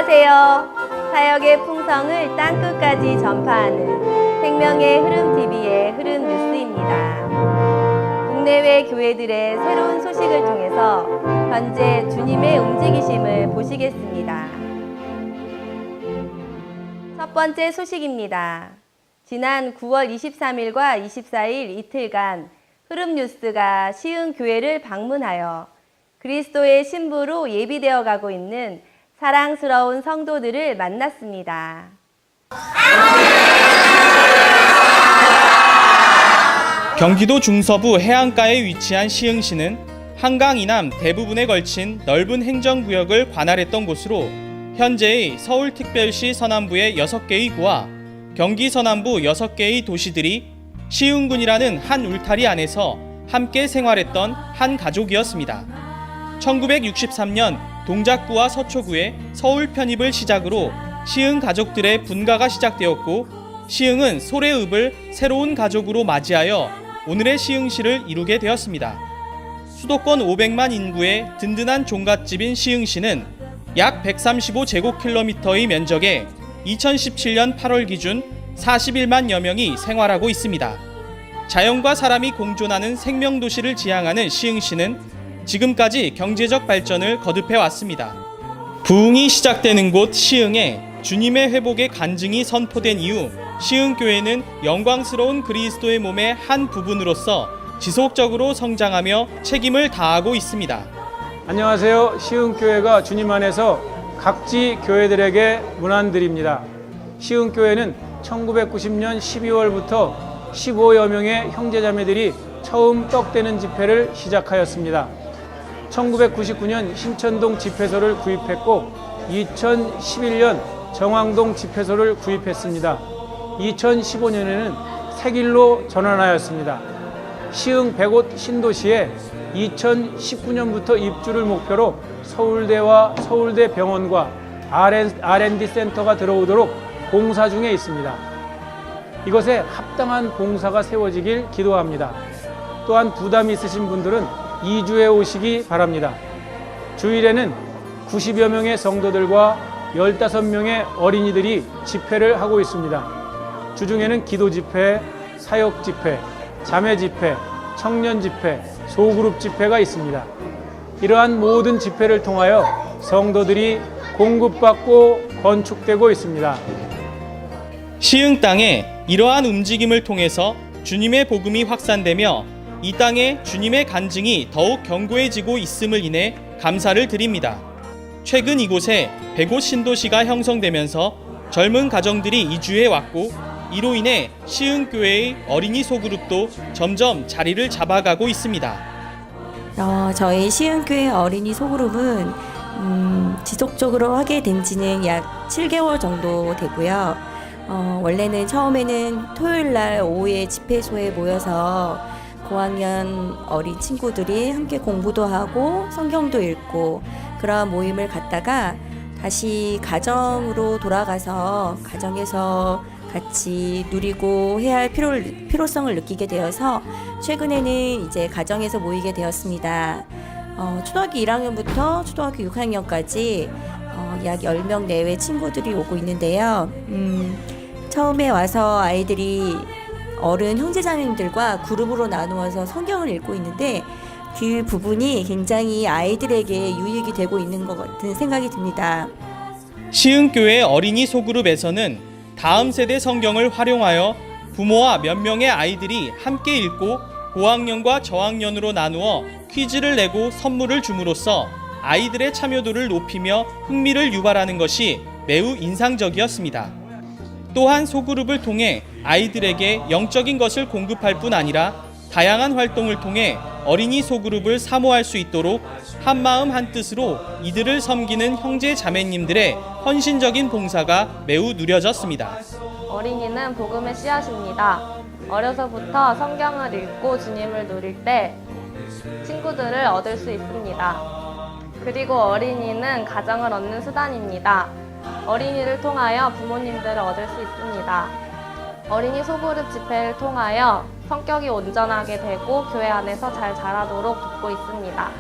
안녕하세요. 사역의 풍성을 땅끝까지 전파하는 생명의 흐름TV의 흐름뉴스입니다. 국내외 교회들의 새로운 소식을 통해서 현재 주님의 움직이심을 보시겠습니다. 첫 번째 소식입니다. 지난 9월 23일과 24일 이틀간 흐름뉴스가 시흥교회를 방문하여 그리스도의 신부로 예비되어 가고 있는 사랑스러운 성도들을 만났습니다. 경기도 중서부 해안가에 위치한 시흥시는 한강 이남 대부분에 걸친 넓은 행정구역을 관할했던 곳으로 현재의 서울특별시 서남부의 6개의 구와 경기 서남부 6개의 도시들이 시흥군이라는 한 울타리 안에서 함께 생활했던 한 가족이었습니다. 1963년 동작구와 서초구의 서울 편입을 시작으로 시흥 가족들의 분가가 시작되었고 시흥은 소래읍을 새로운 가족으로 맞이하여 오늘의 시흥시를 이루게 되었습니다. 수도권 500만 인구의 든든한 종갓집인 시흥시는 약 135제곱킬로미터의 면적에 2017년 8월 기준 41만여 명이 생활하고 있습니다. 자연과 사람이 공존하는 생명도시를 지향하는 시흥시는 지금까지 경제적 발전을 거듭해 왔습니다. 부흥이 시작되는 곳 시흥에 주님의 회복의 간증이 선포된 이후 시흥교회는 영광스러운 그리스도의 몸의 한 부분으로서 지속적으로 성장하며 책임을 다하고 있습니다. 안녕하세요. 시흥교회가 주님 안에서 각지 교회들에게 문안드립니다. 시흥교회는 1990년 12월부터 15여 명의 형제자매들이 처음 떡되는 집회를 시작하였습니다. 1999년 신천동 집회소를 구입했고 2011년 정왕동 집회소를 구입했습니다. 2015년에는 새길로 전환하였습니다. 시흥 100곳 신도시에 2019년부터 입주를 목표로 서울대와 서울대병원과 R&D 센터가 들어오도록 공사 중에 있습니다. 이것에 합당한 봉사가 세워지길 기도합니다. 또한 부담이 있으신 분들은 2주에 오시기 바랍니다. 주일에는 90여 명의 성도들과 15명의 어린이들이 집회를 하고 있습니다. 주중에는 기도 집회, 사역 집회, 자매 집회, 청년 집회, 소그룹 집회가 있습니다. 이러한 모든 집회를 통하여 성도들이 공급받고 건축되고 있습니다. 시흥 땅에 이러한 움직임을 통해서 주님의 복음이 확산되며 이 땅에 주님의 간증이 더욱 견고해지고 있음을 인해 감사를 드립니다. 최근 이곳에 100곳 신도시가 형성되면서 젊은 가정들이 이주해 왔고 이로 인해 시흥교회의 어린이 소그룹도 점점 자리를 잡아가고 있습니다. 저희 시흥교회 어린이 소그룹은 지속적으로 하게 된 지는 약 7개월 정도 되고요. 원래는 처음에는 토요일날 오후에 집회소에 모여서 고학년 어린 친구들이 함께 공부도 하고 성경도 읽고 그런 모임을 갖다가 다시 가정으로 돌아가서 가정에서 같이 누리고 해야 할 필요성을 느끼게 되어서 최근에는 이제 가정에서 모이게 되었습니다. 초등학교 1학년부터 초등학교 6학년까지 약 10명 내외 친구들이 오고 있는데요. 처음에 와서 아이들이 어른 형제자매님들과 그룹으로 나누어서 성경을 읽고 있는데 그 부분이 굉장히 아이들에게 유익이 되고 있는 것 같은 생각이 듭니다. 시흥교회 어린이 소그룹에서는 다음 세대 성경을 활용하여 부모와 몇 명의 아이들이 함께 읽고 고학년과 저학년으로 나누어 퀴즈를 내고 선물을 줌으로써 아이들의 참여도를 높이며 흥미를 유발하는 것이 매우 인상적이었습니다. 또한 소그룹을 통해 아이들에게 영적인 것을 공급할 뿐 아니라 다양한 활동을 통해 어린이 소그룹을 사모할 수 있도록 한마음 한뜻으로 이들을 섬기는 형제 자매님들의 헌신적인 봉사가 매우 누려졌습니다. 어린이는 복음의 씨앗입니다. 어려서부터 성경을 읽고 주님을 누릴 때 친구들을 얻을 수 있습니다. 그리고 어린이는 가정을 얻는 수단입니다. 어린이를 통하여 부모님들을 얻을 수 있습니다. 어린이 소그룹 집회를 통하여 성격이 온전하게 되고 교회 안에서 잘 자라도록 돕고 있습니다.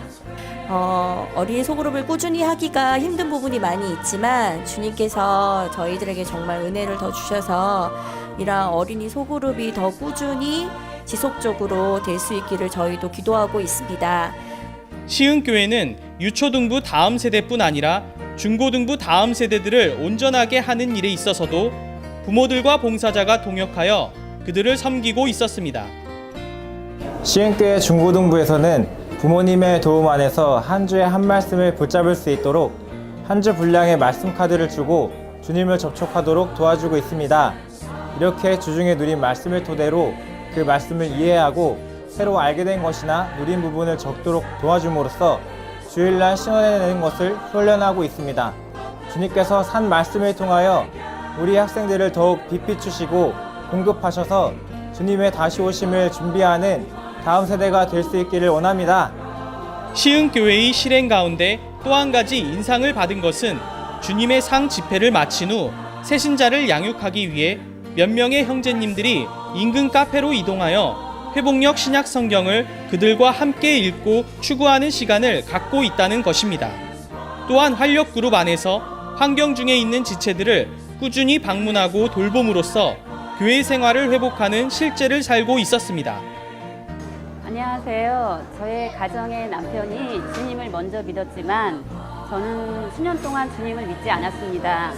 어린이 소그룹을 꾸준히 하기가 힘든 부분이 많이 있지만 주님께서 저희들에게 정말 은혜를 더 주셔서 이러한 어린이 소그룹이 더 꾸준히 지속적으로 될 수 있기를 저희도 기도하고 있습니다. 시흥교회는 유초등부 다음 세대뿐 아니라 중고등부 다음 세대들을 온전하게 하는 일에 있어서도 부모들과 봉사자가 동역하여 그들을 섬기고 있었습니다. 시흥교회 중고등부에서는 부모님의 도움 안에서 한 주에 한 말씀을 붙잡을 수 있도록 한 주 분량의 말씀 카드를 주고 주님을 접촉하도록 도와주고 있습니다. 이렇게 주중에 누린 말씀을 토대로 그 말씀을 이해하고 새로 알게 된 것이나 누린 부분을 적도록 도와줌으로써 주일날 신원해내는 것을 훈련하고 있습니다. 주님께서 산 말씀을 통하여 우리 학생들을 더욱 빛비추시고 공급하셔서 주님의 다시 오심을 준비하는 다음 세대가 될 수 있기를 원합니다. 시흥교회의 실행 가운데 또 한 가지 인상을 받은 것은 주님의 상 집회를 마친 후 새신자를 양육하기 위해 몇 명의 형제님들이 인근 카페로 이동하여 회복력 신약 성경을 그들과 함께 읽고 추구하는 시간을 갖고 있다는 것입니다. 또한 활력 그룹 안에서 환경 중에 있는 지체들을 꾸준히 방문하고 돌봄으로써 교회 생활을 회복하는 실제를 살고 있었습니다. 안녕하세요. 저의 가정의 남편이 주님을 먼저 믿었지만 저는 수년 동안 주님을 믿지 않았습니다.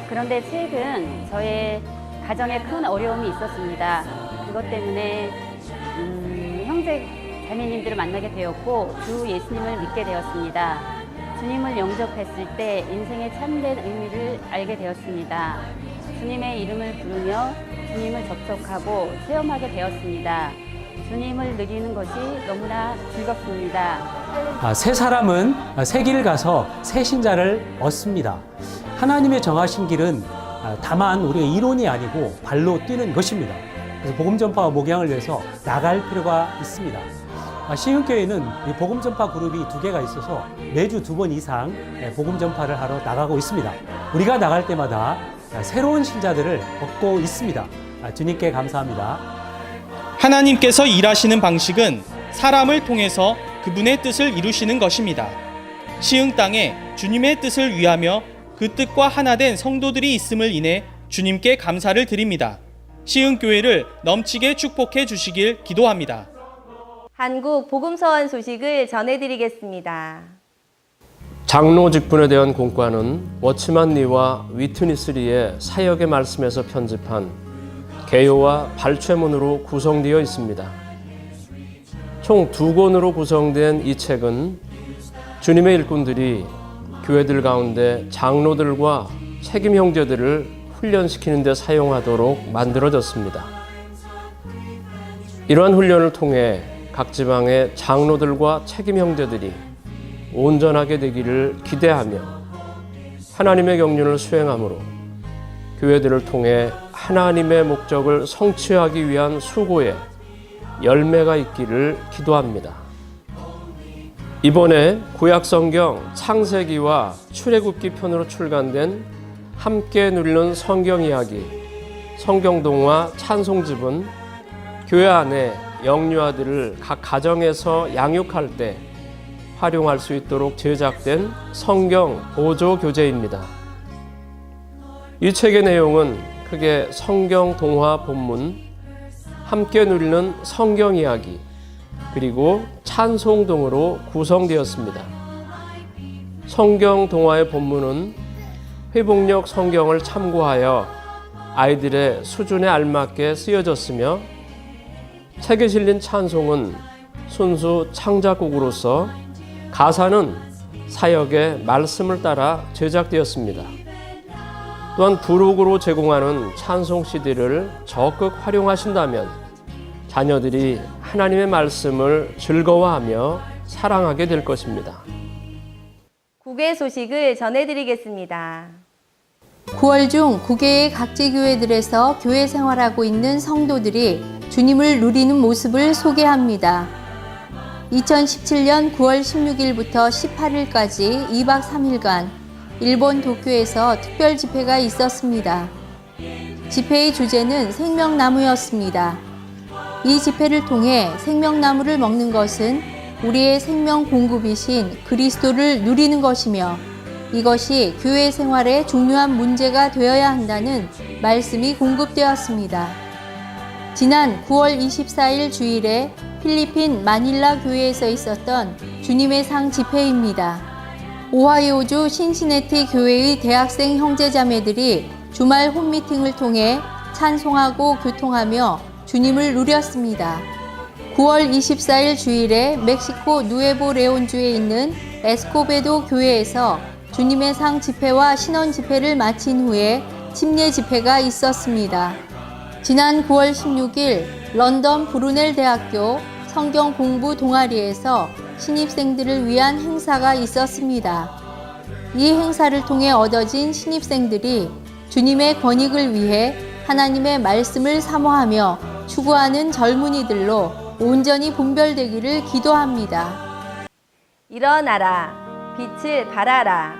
그런데 최근 저의 가정에 큰 어려움이 있었습니다. 그것 때문에 형제 자매님들을 만나게 되었고 주 예수님을 믿게 되었습니다. 주님을 영접했을 때 인생의 참된 의미를 알게 되었습니다. 주님의 이름을 부르며 주님을 접촉하고 체험하게 되었습니다. 주님을 누리는 것이 너무나 즐겁습니다. 새 사람은 새 길을 가서 새 신자를 얻습니다. 하나님의 정하신 길은 다만 우리가 이론이 아니고 발로 뛰는 것입니다. 그래서 복음 전파와 목양을 위해서 나갈 필요가 있습니다. 시흥교회는 이 복음 전파 그룹이 2개가 있어서 매주 2번 이상 복음 전파를 하러 나가고 있습니다. 우리가 나갈 때마다 새로운 신자들을 얻고 있습니다. 주님께 감사합니다. 하나님께서 일하시는 방식은 사람을 통해서 그분의 뜻을 이루시는 것입니다. 시흥 땅에 주님의 뜻을 위하며 그 뜻과 하나 된 성도들이 있음을 인해 주님께 감사를 드립니다. 시흥교회를 넘치게 축복해 주시길 기도합니다. 한국 복음서원 소식을 전해드리겠습니다. 장로 직분에 대한 공과는 워치만 리와 위트니스 리의 사역의 말씀에서 편집한 개요와 발췌문으로 구성되어 있습니다. 총 2권으로 구성된 이 책은 주님의 일꾼들이 교회들 가운데 장로들과 책임 형제들을 훈련시키는 데 사용하도록 만들어졌습니다. 이러한 훈련을 통해 각 지방의 장로들과 책임 형제들이 온전하게 되기를 기대하며 하나님의 경륜을 수행함으로 교회들을 통해 하나님의 목적을 성취하기 위한 수고에 열매가 있기를 기도합니다. 이번에 구약성경 창세기와 출애굽기 편으로 출간된 함께 누리는 성경 이야기, 성경동화 찬송집은 교회 안에 영유아들을 각 가정에서 양육할 때 활용할 수 있도록 제작된 성경 보조 교재입니다. 이 책의 내용은 크게 성경 동화 본문, 함께 누리는 성경 이야기, 그리고 찬송 등으로 구성되었습니다. 성경 동화의 본문은 회복력 성경을 참고하여 아이들의 수준에 알맞게 쓰여졌으며 책에 실린 찬송은 순수 창작곡으로서 가사는 사역의 말씀을 따라 제작되었습니다. 또한 부록으로 제공하는 찬송 CD를 적극 활용하신다면 자녀들이 하나님의 말씀을 즐거워하며 사랑하게 될 것입니다. 국외 소식을 전해드리겠습니다. 9월 중 국외의 각지 교회들에서 교회 생활하고 있는 성도들이 주님을 누리는 모습을 소개합니다. 2017년 9월 16일부터 18일까지 2박 3일간 일본 도쿄에서 특별 집회가 있었습니다. 집회의 주제는 생명나무였습니다. 이 집회를 통해 생명나무를 먹는 것은 우리의 생명 공급이신 그리스도를 누리는 것이며 이것이 교회 생활의 중요한 문제가 되어야 한다는 말씀이 공급되었습니다. 지난 9월 24일 주일에 필리핀 마닐라 교회에서 있었던 주님의 상 집회입니다. 오하이오주 신시내티 교회의 대학생 형제자매들이 주말 홈미팅을 통해 찬송하고 교통하며 주님을 누렸습니다. 9월 24일 주일에 멕시코 누에보 레온주에 있는 에스코베도 교회에서 주님의 상 집회와 신원 집회를 마친 후에 침례 집회가 있었습니다. 지난 9월 16일 런던 브루넬 대학교 성경 공부 동아리에서 신입생들을 위한 행사가 있었습니다. 이 행사를 통해 얻어진 신입생들이 주님의 권익을 위해 하나님의 말씀을 사모하며 추구하는 젊은이들로 온전히 분별되기를 기도합니다. 일어나라, 빛을 발하라.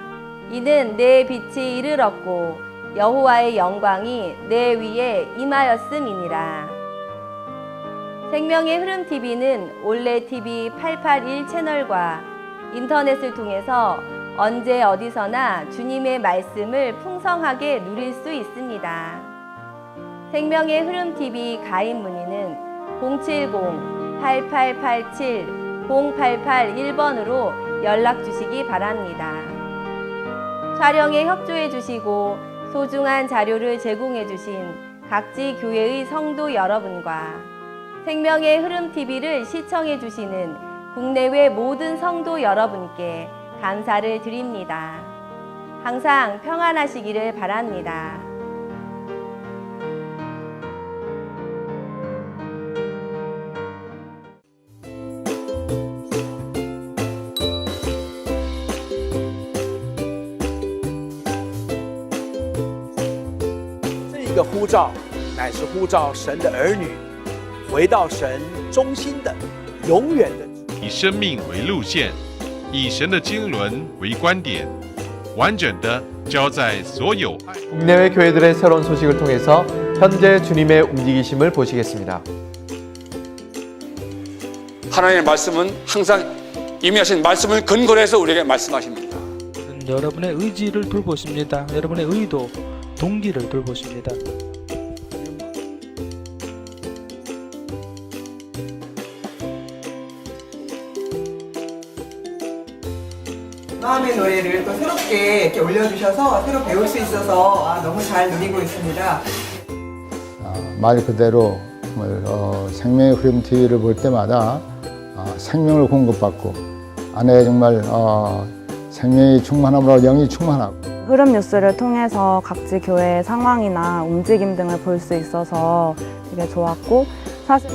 이는 내 빛이 이르렀고 여호와의 영광이 내 위에 임하였음이니라. 생명의 흐름 TV는 올레 TV 881 채널과 인터넷을 통해서 언제 어디서나 주님의 말씀을 풍성하게 누릴 수 있습니다. 생명의 흐름 TV 가입 문의는 070-8887-0881번으로 연락 주시기 바랍니다. 촬영에 협조해 주시고 소중한 자료를 제공해 주신 각지 교회의 성도 여러분과 생명의 흐름 TV를 시청해 주시는 국내외 모든 성도 여러분께 감사를 드립니다. 항상 평안하시기를 바랍니다.这个呼召乃是呼召神的儿女回到神中心的永远的以生命为路线，以神的经纶为观点，完整的交在所有 국내외 교회들의 새로운 소식을 통해서 현재 주님의 움직이심을 보시겠습니다. 하나님의 말씀은 항상 임하신 말씀을 근거로 해서 우리에게 말씀하십니다. 여러분의 의지를 돌보십니다. 여러분의 의도, 동기를 돌보십니다. 마음의 노래를 또 새롭게 이렇게 올려주셔서 새로 배울 수 있어서 너무 잘 누리고 있습니다. 말 그대로 생명의 흐름 TV를 볼 때마다 생명을 공급받고 안에 정말 생명이 충만함으로 영이 충만하고 흐름 뉴스를 통해서 각지 교회의 상황이나 움직임 등을 볼 수 있어서 되게 좋았고 사실